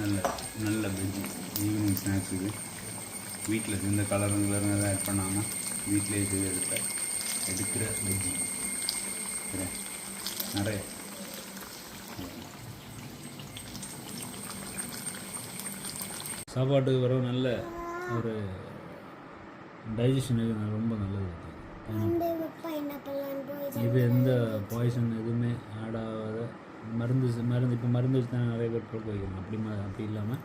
நல்ல நல்ல veggie evening snacks இது. வீட்டில் இந்த கலருங்களை எதாவது ஆட் பண்ணாமல் வீட்டிலே செய்து எடுக்கிற வெஜ்ஜி நிறைய. சாப்பாட்டுக்கு வர நல்ல ஒரு டைஜஷனுக்கு ரொம்ப நல்லது. இது எந்த பாய்சன் எதுவுமே ஆட் ஆகாத மருந்து இப்போ மருந்து வச்சு தான் நிறைய பேர் போட்டு வைக்கணும். அப்படி இல்லாமல்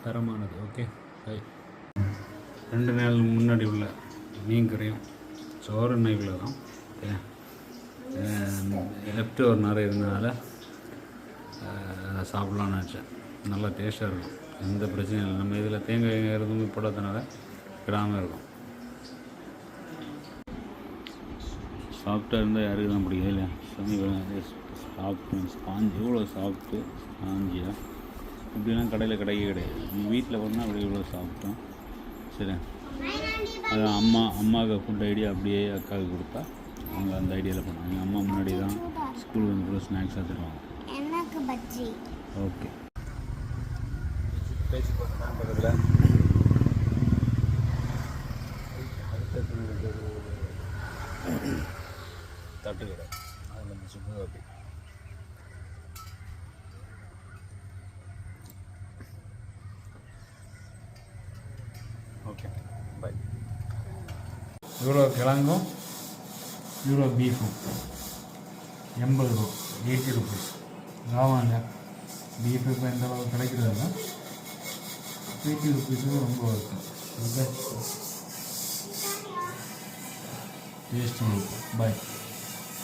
தரமானது. Okay bye. 2 நாள் முன்னாடி உள்ள மீன் கறியும் சோறு நைவில் தான் லெஃப்ட் ஓவர் நிறைய இருந்ததுனால சாப்பிட்லான்னு நினச்சேன். நல்லா டேஸ்ட்டாக இருக்கும், எந்த பிரச்சனையும் இல்லை. நம்ம இதில் தேங்காய் எதுவுமே போடாதனால கிடாமல் இருக்கும். சாஃப்டாக இருந்தால் யாருக்கு தான் பிடிக்கும் இல்லையா? சாஃப்ட் ஸ்பாஞ்ச் எவ்வளோ சாஃப்ட்டு ஸ்பாஞ்சியாக இப்படிலாம் கடையில் கிடையாது. வீட்டில் பண்ணால் அப்படி இவ்வளோ சாப்பிட்டோம். சரி, அது அம்மாவுக்கு ஃபுட் ஐடியா அப்படியே அக்காவுக்கு கொடுத்தா அவங்க அந்த ஐடியாவில் பண்ணாங்க. எங்கள் அம்மா முன்னாடி தான் ஸ்கூலுக்கு வந்து ஸ்நாக்ஸாக தருவாங்க. ஓகே, பேசி போகிறேன் பக்கத்தில். தட்டுக்கடை அதில் சுப்பு காப்பி. Okay bye. இவ்வளோ கிழங்கும் இவ்வளோ பீஃபும் 80 ரூபா, 80 ருபீஸ். லாபம் இல்லை. பீஃப் இப்போ எந்த அளவுக்கு கிடைக்கிறதில்ல. 80 ருபீஸுக்கு ரொம்ப இருக்கும். டேஸ்ட் பாய்.